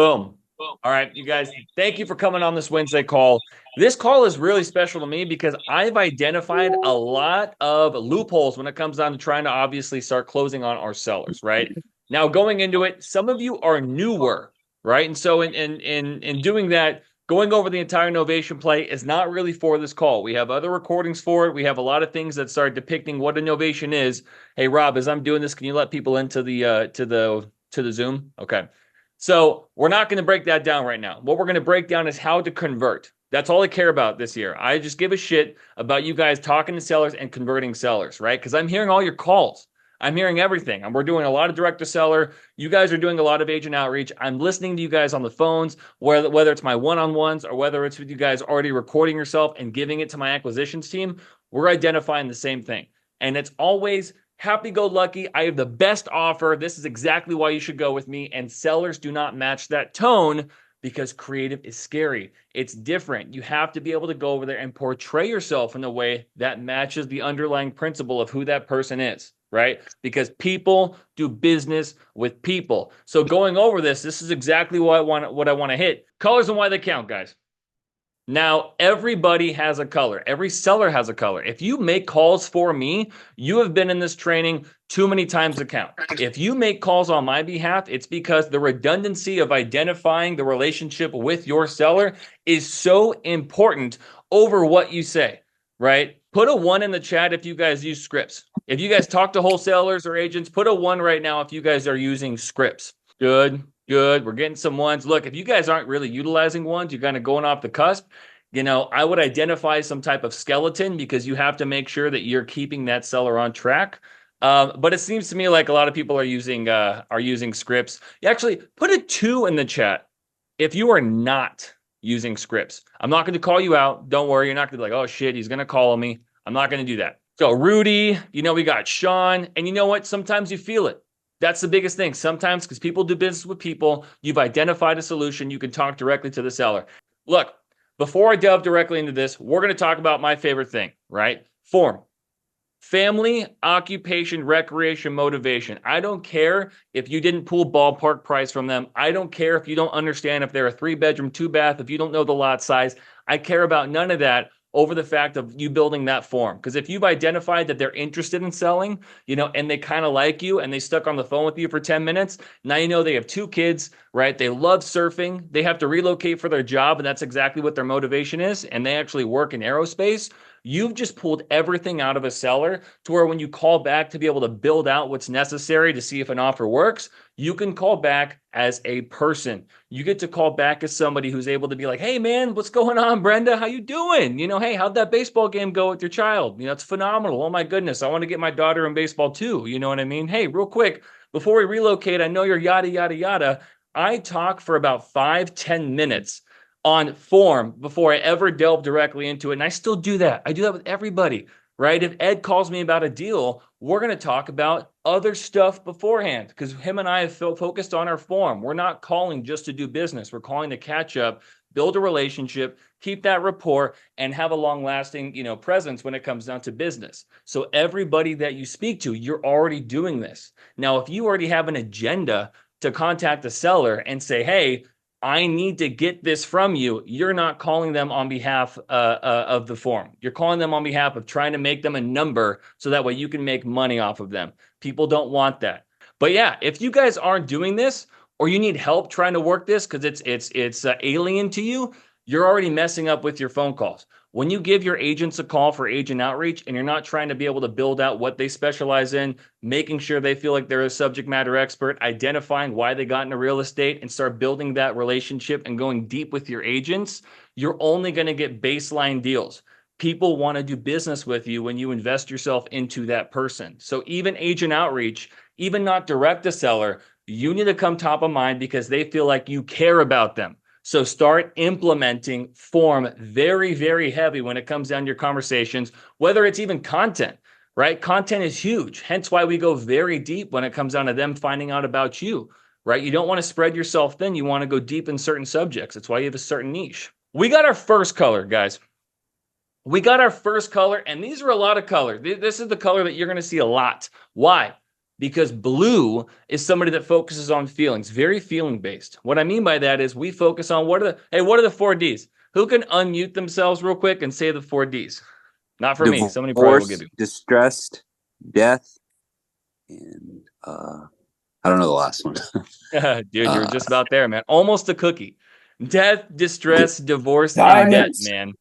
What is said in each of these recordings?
Boom. All right, you guys, thank you for coming on this Wednesday call. This call is really special to me because I've identified a lot of loopholes when it comes down to trying to obviously start closing on our sellers, right? Now, going into it, some of you are newer, right? And so in doing that, going over the entire novation play is not really for this call. We have other recordings for it. We have a lot of things that start depicting what a novation is. Hey, Rob, as I'm doing this, can you let people into the to the Zoom? Okay. So we're not going to break that down right now. What we're going to break down is how to convert. That's all I care about this year. I just give a shit about you guys talking to sellers and converting sellers, right? Because I'm hearing all your calls. I'm hearing everything. And we're doing a lot of direct to seller. You guys are doing a lot of agent outreach. I'm listening to you guys on the phones, whether it's my one-on-ones or whether it's with you guys already recording yourself and giving it to my acquisitions team. We're identifying the same thing. And it's always happy-go-lucky. I have the best offer. This is exactly why you should go with me. And sellers do not match that tone because creative is scary. It's different. You have to be able to go over there and portray yourself in a way that matches the underlying principle of who that person is, right? Because people do business with people. So going over this is exactly what I want to hit. Colors and why they count, guys. Now, everybody has a color. Every seller has a color. If you make calls for me, you have been in this training too many times to count. If you make calls on my behalf, it's because the redundancy of identifying the relationship with your seller is so important over what you say, right? Put a 1 in the chat if you guys use scripts. If you guys talk to wholesalers or agents, put a 1 right now if you guys are using scripts. Good. Good. We're getting some 1s. Look, if you guys aren't really utilizing 1s, you're kind of going off the cusp. I would identify some type of skeleton because you have to make sure that you're keeping that seller on track. But it seems to me like a lot of people are using scripts. You actually put a 2 in the chat if you are not using scripts. I'm not going to call you out. Don't worry. You're not going to be like, oh shit, he's going to call me. I'm not going to do that. So Rudy, we got Sean, and you know what? Sometimes you feel it. That's the biggest thing. Sometimes, because people do business with people, you've identified a solution. You can talk directly to the seller. Look, before I delve directly into this, we're going to talk about my favorite thing, right? Form. Family, occupation, recreation, motivation. I don't care if you didn't pull ballpark price from them. I don't care if you don't understand if they're a 3-bedroom, 2-bath, if you don't know the lot size. I care about none of that over the fact of you building that form. Because if you've identified that they're interested in selling, and they kind of like you and they stuck on the phone with you for 10 minutes, now they have 2 kids, right? They love surfing. They have to relocate for their job, and that's exactly what their motivation is. And they actually work in aerospace. You've just pulled everything out of a seller to where when you call back to be able to build out what's necessary to see if an offer works, you can call back as a person. You get to call back as somebody who's able to be like, hey man, what's going on, Brenda? How you doing? Hey, how'd that baseball game go with your child? It's phenomenal. Oh my goodness. I want to get my daughter in baseball too. You know what I mean? Hey, real quick, before we relocate, I know you're yada, yada, yada. I talk for about 5-10 minutes on form before I ever delve directly into it. And I still do that. I do that with everybody, right? If Ed calls me about a deal, we're going to talk about other stuff beforehand because him and I have focused on our form. We're not calling just to do business. We're calling to catch up, build a relationship, keep that rapport, and have a long-lasting, presence when it comes down to business. So everybody that you speak to, you're already doing this. Now, if you already have an agenda to contact the seller and say, hey, I need to get this from you, you're not calling them on behalf of the form. You're calling them on behalf of trying to make them a number so that way you can make money off of them. People don't want that. But yeah, if you guys aren't doing this or you need help trying to work this because it's alien to you, you're already messing up with your phone calls. When you give your agents a call for agent outreach and you're not trying to be able to build out what they specialize in, making sure they feel like they're a subject matter expert, identifying why they got into real estate and start building that relationship and going deep with your agents, you're only going to get baseline deals. People want to do business with you when you invest yourself into that person. So even agent outreach, even not direct to seller, you need to come top of mind because they feel like you care about them. So start implementing form very, very heavy when it comes down to your conversations, whether it's even content, right? Content is huge. Hence why we go very deep when it comes down to them finding out about you, right? You don't want to spread yourself thin. You want to go deep in certain subjects. That's why you have a certain niche. We got our first color, guys. We got our first color, and these are a lot of color. This is the color that you're going to see a lot. Why? because blue is somebody that focuses on feelings, very feeling based. What I mean by that is we focus on what are the 4 Ds? Who can unmute themselves real quick and say the 4 Ds? Not for me. Somebody probably will give you. Distressed, death, and I don't know the last one. Dude, you're just about there, man. Almost a cookie. Death, distress, divorce, and debt, man.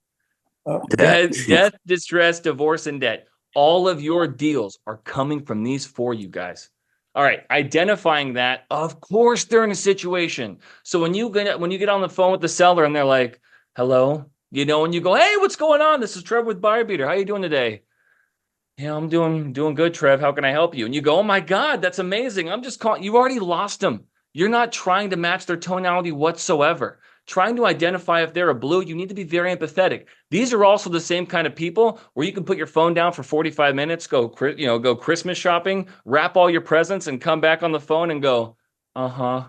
Death, distress, divorce, and debt. All of your deals are coming from these 4, you guys. All right, identifying that, of course, they're in a situation. So when you get on the phone with the seller and they're like, hello, and you go, hey, what's going on? This is Trevor with Buyer Beater. How you doing today? Yeah, I'm doing good, Trev. How can I help you? And you go, oh my God, that's amazing. I'm just calling. You already lost them. You're not trying to match their tonality whatsoever. Trying to identify if they're a blue, you need to be very empathetic. These are also the same kind of people where you can put your phone down for 45 minutes, go Christmas shopping, wrap all your presents, and come back on the phone and go, uh-huh.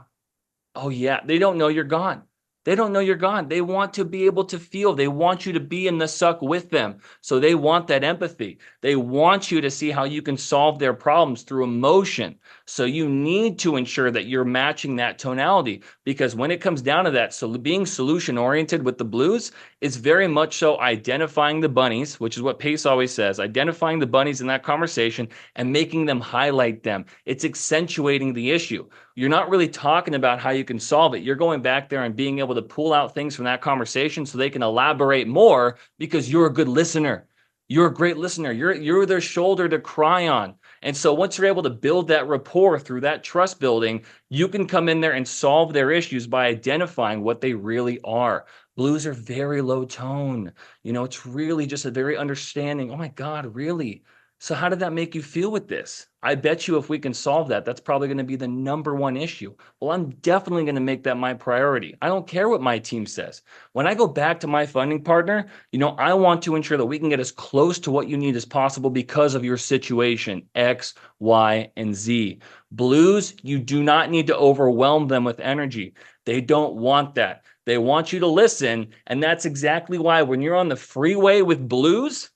Oh yeah, they don't know you're gone. They don't know you're gone. They want to be able to feel. They want you to be in the suck with them. So they want that empathy. They want you to see how you can solve their problems through emotion. So you need to ensure that you're matching that tonality, because when it comes down to that, so being solution oriented with the blues is very much so identifying the bunnies, which is what Pace always says, identifying the bunnies in that conversation and making them highlight them. It's accentuating the issue. You're not really talking about how you can solve it. You're going back there and being able to pull out things from that conversation so they can elaborate more, because you're a good listener. You're a great listener. You're their shoulder to cry on. And so once you're able to build that rapport through that trust building, you can come in there and solve their issues by identifying what they really are. Blues are very low tone. It's really just a very understanding. Oh my God, really? So how did that make you feel with this? I bet you if we can solve that, that's probably going to be the number one issue. Well, I'm definitely going to make that my priority. I don't care what my team says. When I go back to my funding partner, I want to ensure that we can get as close to what you need as possible because of your situation, X, Y, and Z. Blues, you do not need to overwhelm them with energy. They don't want that. They want you to listen. And that's exactly why when you're on the freeway with blues,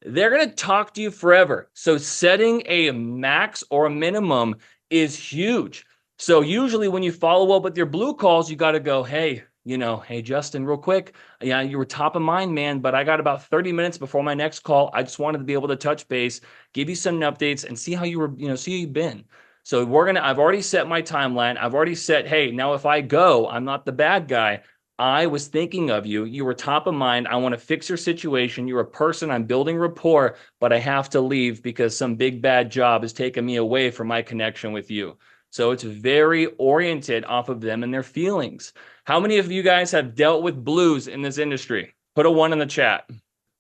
they're going to talk to you forever. So setting a max or a minimum is huge. So usually when you follow up with your blue calls, you got to go, hey, hey, Justin, real quick. Yeah, you were top of mind, man, but I got about 30 minutes before my next call. I just wanted to be able to touch base, give you some updates and see how you were, see how you've been. So I've already set my timeline. I've already set, hey, now if I go, I'm not the bad guy. I was thinking of you. You were top of mind. I want to fix your situation. You're a person. I'm building rapport, but I have to leave because some big bad job has taken me away from my connection with you. So it's very oriented off of them and their feelings. How many of you guys have dealt with blues in this industry? Put a 1 in the chat.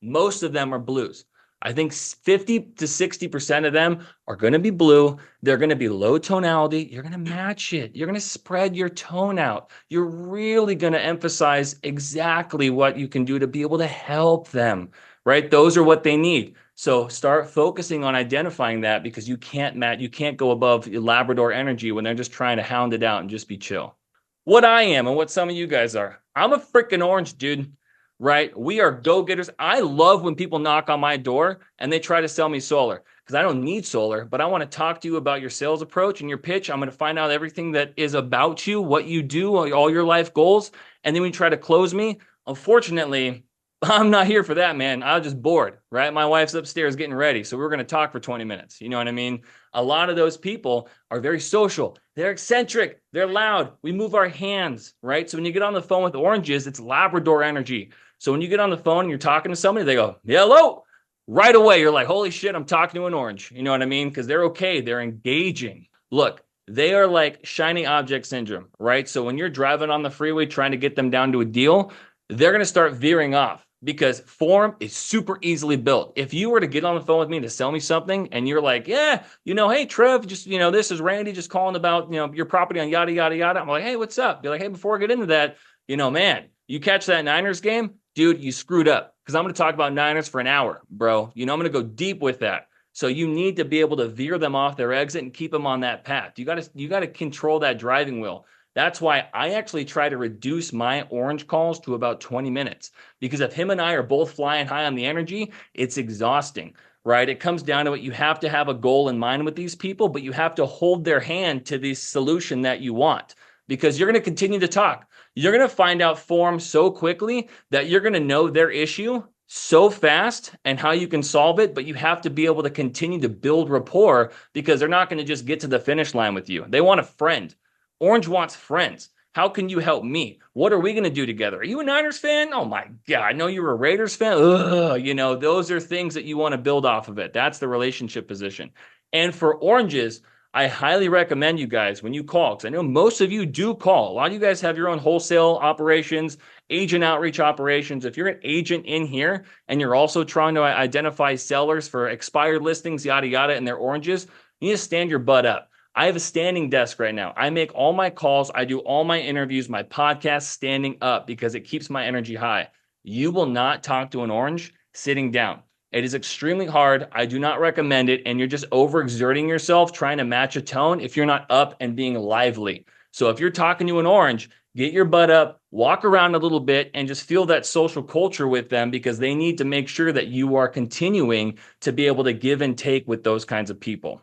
Most of them are blues. I think 50 to 60% of them are going to be blue. They're going to be low tonality. You're going to match it. You're going to spread your tone out. You're really going to emphasize exactly what you can do to be able to help them, right? Those are what they need. So start focusing on identifying that, because you can't go above your Labrador energy when they're just trying to hound it out and just be chill. What I am and what some of you guys are, I'm a freaking orange, dude. Right? We are go-getters. I love when people knock on my door and they try to sell me solar, because I don't need solar, but I want to talk to you about your sales approach and your pitch. I'm going to find out everything that is about you, what you do, all your life goals. And then when you try to close me, unfortunately, I'm not here for that, man. I was just bored, right? My wife's upstairs getting ready. So we're going to talk for 20 minutes. You know what I mean? A lot of those people are very social. They're eccentric. They're loud. We move our hands, right? So when you get on the phone with oranges, it's Labrador energy. So when you get on the phone and you're talking to somebody, they go, hello. Right away, you're like, holy shit, I'm talking to an orange. You know what I mean? Because they're okay. They're engaging. Look, they are like shiny object syndrome, right? So when you're driving on the freeway trying to get them down to a deal, they're going to start veering off, because form is super easily built. If you were to get on the phone with me to sell me something and you're like, yeah, hey, Trev, just, this is Randy just calling about, your property on yada, yada, yada. I'm like, hey, what's up? Be like, hey, before I get into that, man, you catch that Niners game? Dude, you screwed up, because I'm going to talk about Niners for an hour, bro. I'm going to go deep with that. So you need to be able to veer them off their exit and keep them on that path. You got to control that driving wheel. That's why I actually try to reduce my orange calls to about 20 minutes, because if him and I are both flying high on the energy, it's exhausting. right? It comes down to it. You have to have a goal in mind with these people, but you have to hold their hand to the solution that you want, because you're going to continue to talk. You're going to find out forms so quickly that you're going to know their issue so fast and how you can solve it, but you have to be able to continue to build rapport, because they're not going to just get to the finish line with you. They want a friend. Orange wants friends. How can you help me? What are we going to do together? Are you a Niners fan? Oh my God, I know you're a Raiders fan. Ugh, those are things that you want to build off of it. That's the relationship position. And for oranges, I highly recommend you guys, when you call, because I know most of you do call. A lot of you guys have your own wholesale operations, agent outreach operations. If you're an agent in here and you're also trying to identify sellers for expired listings, yada, yada, and they're oranges, you need to stand your butt up. I have a standing desk right now. I make all my calls. I do all my interviews, my podcast standing up, because it keeps my energy high. You will not talk to an orange sitting down. It is extremely hard. I do not recommend it. And you're just overexerting yourself trying to match a tone if you're not up and being lively. So if you're talking to an orange, get your butt up, walk around a little bit, and just feel that social culture with them, because they need to make sure that you are continuing to be able to give and take with those kinds of people.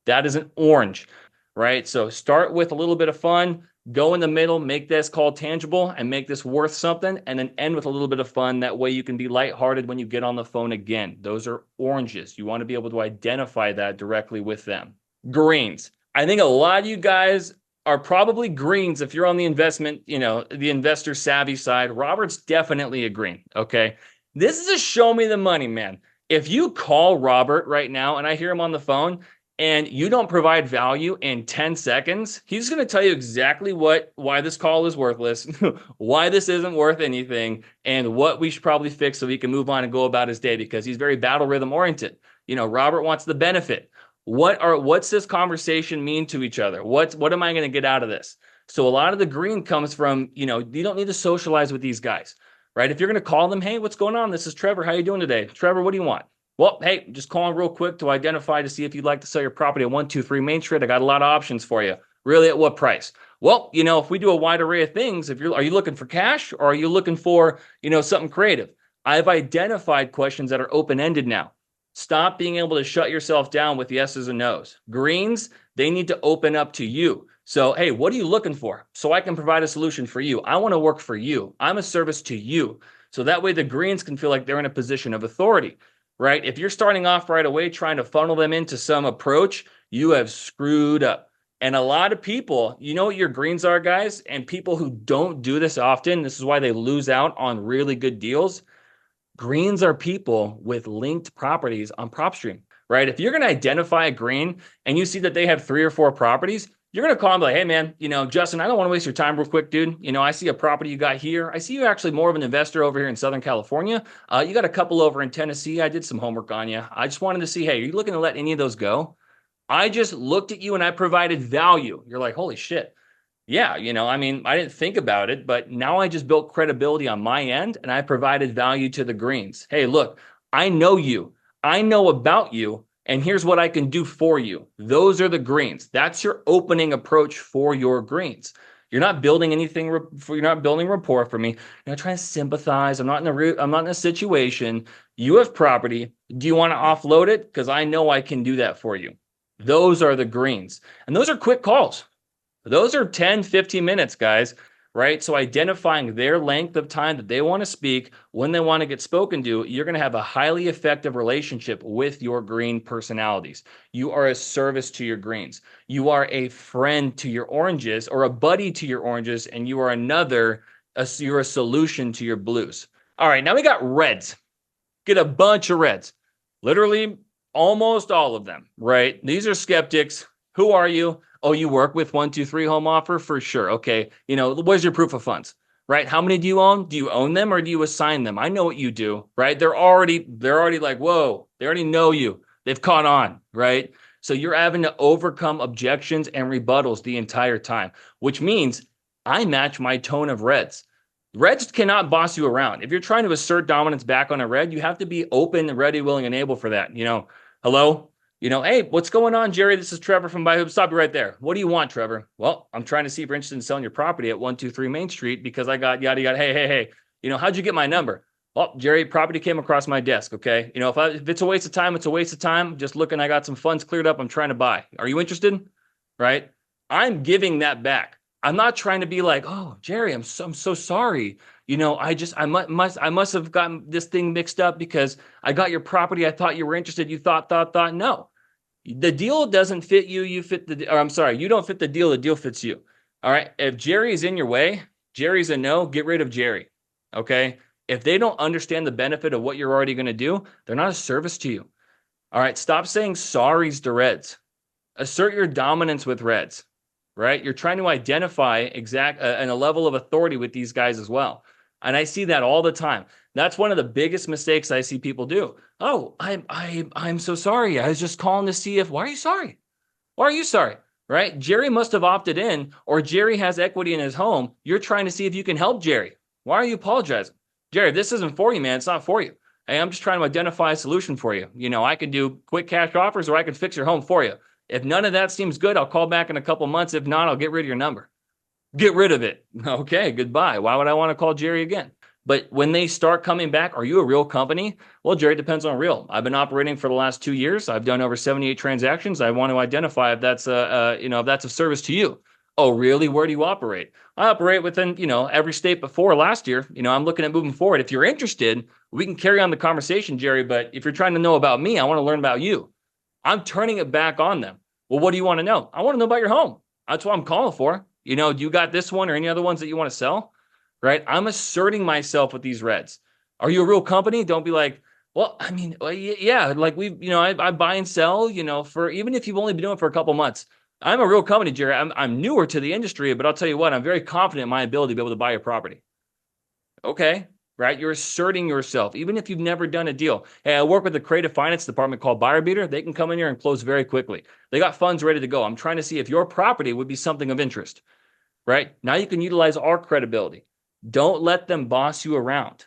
That is an orange, right? So start with a little bit of fun, go in the middle, make this call tangible and make this worth something, and then end with a little bit of fun. That way you can be lighthearted when you get on the phone again. Those are oranges. You want to be able to identify that directly with them. Greens. I think a lot of you guys are probably greens if you're on the investment, the investor savvy side. Robert's definitely a green, okay? This is a show me the money, man. If you call Robert right now and I hear him on the phone, and you don't provide value in 10 seconds, he's going to tell you exactly why this call is worthless, why this isn't worth anything, and what we should probably fix so he can move on and go about his day, because he's very battle rhythm oriented. Robert wants the benefit. What's this conversation mean to each other? What am I going to get out of this? So a lot of the green comes from, you don't need to socialize with these guys, right? If you're going to call them, hey, what's going on? This is Trevor. How you doing today? Trevor, what do you want? Well, hey, just calling real quick to identify to see if you'd like to sell your property at 123 Main Street. I got a lot of options for you. Really, at what price? Well, if we do a wide array of things, are you looking for cash, or are you looking for, something creative? I've identified questions that are open-ended now. Stop being able to shut yourself down with yeses and nos. Greens, they need to open up to you. So, hey, what are you looking for? So I can provide a solution for you. I want to work for you. I'm a service to you. So that way the greens can feel like they're in a position of authority. Right? If you're starting off right away trying to funnel them into some approach, you have screwed up. And a lot of people, you know what your greens are, guys? And people who don't do this often, this is why they lose out on really good deals. Greens are people with linked properties on PropStream, right? If you're going to identify a green and you see that they have 3 or 4 properties, you're going to call them like, hey, man, Justin, I don't want to waste your time real quick, dude. I see a property you got here. I see you actually more of an investor over here in Southern California. You got a couple over in Tennessee. I did some homework on you. I just wanted to see, hey, are you looking to let any of those go? I just looked at you and I provided value. You're like, holy shit. Yeah, I didn't think about it, but now I just built credibility on my end and I provided value to the greens. Hey, look, I know you. I know about you. And here's what I can do for you. Those are the greens. That's your opening approach for your greens. You're not building anything. You're not building rapport for me. You're not trying to sympathize. I'm not in a situation. You have property. Do you want to offload it? Because I know I can do that for you. Those are the greens. And those are quick calls. Those are 10, 15 minutes, guys. Right? So identifying their length of time that they want to speak, when they want to get spoken to, you're going to have a highly effective relationship with your green personalities. You are a service to your greens. You are a friend to your oranges, or a buddy to your oranges, and you are you're a solution to your blues. All right, now we got reds. Get a bunch of reds. Literally almost all of them, right? These are skeptics. Who are you? Oh, you work with 123 Home Offer? For sure. Okay. Where's your proof of funds, right? How many do you own? Do you own them or do you assign them? I know what you do, right? They're already like, whoa, they already know you. They've caught on, right? So you're having to overcome objections and rebuttals the entire time, which means I match my tone of reds. Reds cannot boss you around. If you're trying to assert dominance back on a red, you have to be open, ready, willing, and able for that. Hello? Hey, what's going on, Jerry? This is Trevor from Buy Hoop. Stop you right there. What do you want, Trevor? Well, I'm trying to see if you're interested in selling your property at 123 Main Street because I got yada, yada. Hey. How'd you get my number? Oh, Jerry, property came across my desk. Okay. If it's a waste of time, it's a waste of time. Just looking, I got some funds cleared up. I'm trying to buy. Are you interested? Right. I'm giving that back. I'm not trying to be like, oh, Jerry, I'm so sorry. I must have gotten this thing mixed up because I got your property. I thought you were interested. You thought. No, the deal doesn't fit you. You fit or I'm sorry, you don't fit the deal. The deal fits you. All right. If Jerry is in your way, Jerry's a no. Get rid of Jerry. Okay. If they don't understand the benefit of what you're already going to do, they're not a service to you. All right. Stop saying sorries to Reds. Assert your dominance with Reds. Right. You're trying to identify and a level of authority with these guys as well. And I see that all the time. That's one of the biggest mistakes I see people do. Oh, I'm so sorry. I was just calling to see if. Why are you sorry? Why are you sorry? Right? Jerry must have opted in, or Jerry has equity in his home. You're trying to see if you can help Jerry. Why are you apologizing? Jerry, this isn't for you, man. It's not for you. Hey, I'm just trying to identify a solution for you. I can do quick cash offers or I can fix your home for you. If none of that seems good, I'll call back in a couple months. If not, I'll get rid of your number. Get rid of it. Okay, goodbye. Why would I want to call Jerry again? But when they start coming back, are you a real company? Well, Jerry, depends on real. I've been operating for the last 2 years. I've done over 78 transactions. I want to identify if that's if that's of service to you. Oh, really? Where do you operate? I operate within, every state before last year. I'm looking at moving forward. If you're interested, we can carry on the conversation, Jerry. But if you're trying to know about me, I want to learn about you. I'm turning it back on them. Well, what do you want to know? I want to know about your home. That's what I'm calling for. Do you got this one or any other ones that you want to sell? Right? I'm asserting myself with these Reds. Are you a real company? Don't be like, well, I mean, yeah, like I buy and sell, for even if you've only been doing it for a couple months. I'm a real company, Jerry. I'm newer to the industry, but I'll tell you what, I'm very confident in my ability to be able to buy your property. Okay, right? You're asserting yourself, even if you've never done a deal. Hey, I work with a creative finance department called Buyer Beater. They can come in here and close very quickly. They got funds ready to go. I'm trying to see if your property would be something of interest, right? Now you can utilize our credibility. Don't let them boss you around.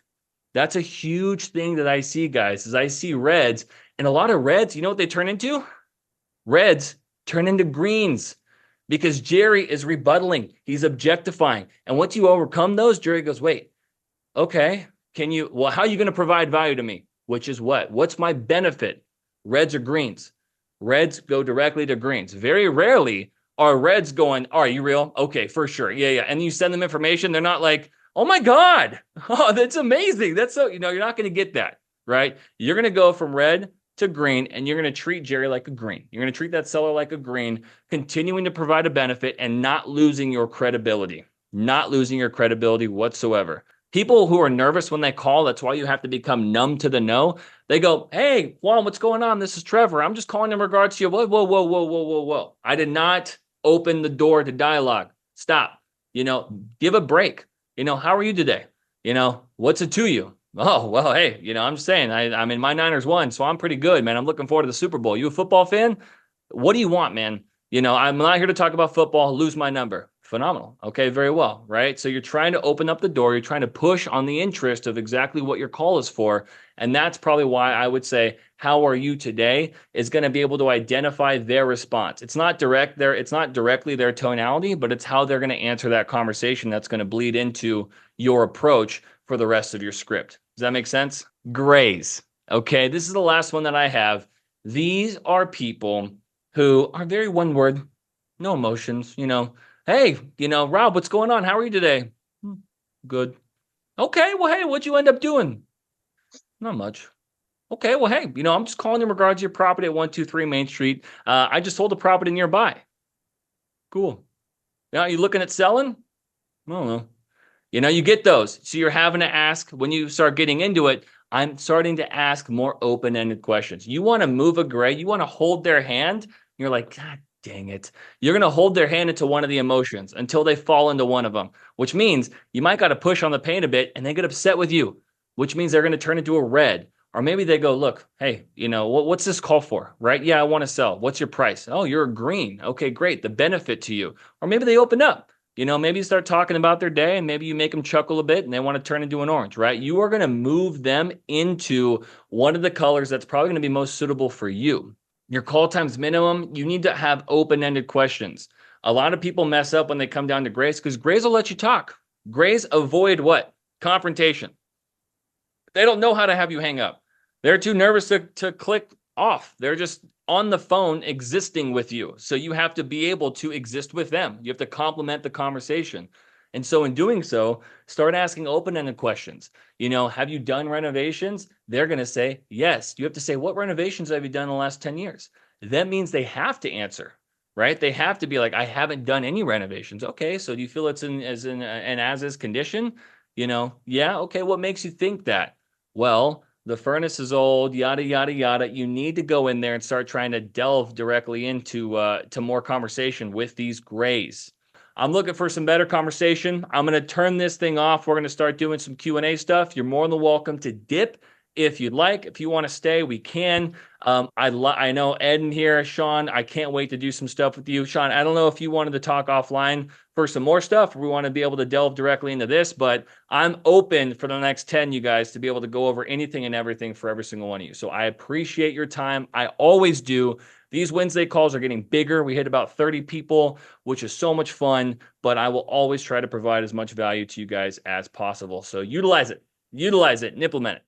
That's a huge thing that I see, guys, is I see Reds, and a lot of Reds, you know what they turn into? Reds turn into greens because Jerry is rebuttaling. He's objectifying. And once you overcome those, Jerry goes, wait, okay, how are you going to provide value to me? Which is what? What's my benefit? Reds or greens? Reds go directly to greens. Very rarely are Reds going, are you real? Okay, for sure. Yeah. And you send them information. They're not like, oh my God, oh, that's amazing. That's so, you're not going to get that, right? You're going to go from red to green, and you're going to treat Jerry like a green. You're going to treat that seller like a green, continuing to provide a benefit and not losing your credibility, whatsoever. People who are nervous when they call, that's why you have to become numb to the no. They go, hey, Juan, what's going on? This is Trevor. I'm just calling in regards to you. Whoa. I did not open the door to dialogue. Stop. Give a break. How are you today? What's it to you? Oh, well, hey, I'm just saying, I'm in my Niners won, so I'm pretty good, man. I'm looking forward to the Super Bowl. You a football fan? What do you want, man? I'm not here to talk about football. Lose my number. Phenomenal. Okay, very well, right? So you're trying to open up the door. You're trying to push on the interest of exactly what your call is for. And that's probably why I would say, how are you today is going to be able to identify their response. It's not directly their tonality, but it's how they're going to answer that conversation that's going to bleed into your approach for the rest of your script. Does that make sense? Grays. Okay, this is the last one that I have. These are people who are very one word, no emotions, Hey, Rob, what's going on? How are you today? Good. Okay, well, hey, what'd you end up doing? Not much. Okay, well, hey, I'm just calling in regards to your property at 123 Main Street. I just sold a property nearby. Cool. Now, you looking at selling? I don't know. You get those. So you're having to ask, when you start getting into it, I'm starting to ask more open-ended questions. You want to move a gray, you want to hold their hand. You're like, God dang it. You're going to hold their hand into one of the emotions until they fall into one of them, which means you might got to push on the pain a bit and they get upset with you, which means they're going to turn into a red. Or maybe they go, look, hey, what's this call for, right? Yeah, I want to sell. What's your price? Oh, you're a green. Okay, great. The benefit to you. Or maybe they open up. Maybe you start talking about their day and maybe you make them chuckle a bit and they want to turn into an orange, right? You are going to move them into one of the colors that's probably going to be most suitable for you. Your call times minimum, you need to have open-ended questions. A lot of people mess up when they come down to grays because grays will let you talk. Grays avoid what? Confrontation. They don't know how to have you hang up. They're too nervous to click off. They're just on the phone existing with you. So you have to be able to exist with them. You have to complement the conversation. And so in doing so, start asking open-ended questions. Have you done renovations? They're going to say, yes. You have to say, what renovations have you done in the last 10 years? That means they have to answer, right? They have to be like, I haven't done any renovations. Okay, so do you feel it's an as-is condition? Yeah, okay, what makes you think that? Well, the furnace is old, yada, yada, yada. You need to go in there and start trying to delve directly into to more conversation with these grays. I'm looking for some better conversation. I'm going to turn this thing off. We're going to start doing some Q&A stuff. You're more than welcome to dip if you'd like. If you want to stay, we can. I know Ed in here, Sean, I can't wait to do some stuff with you. Sean, I don't know if you wanted to talk offline for some more stuff, or we want to be able to delve directly into this, but I'm open for the next 10, you guys, to be able to go over anything and everything for every single one of you. So I appreciate your time. I always do. These Wednesday calls are getting bigger. We hit about 30 people, which is so much fun, but I will always try to provide as much value to you guys as possible. So utilize it and implement it.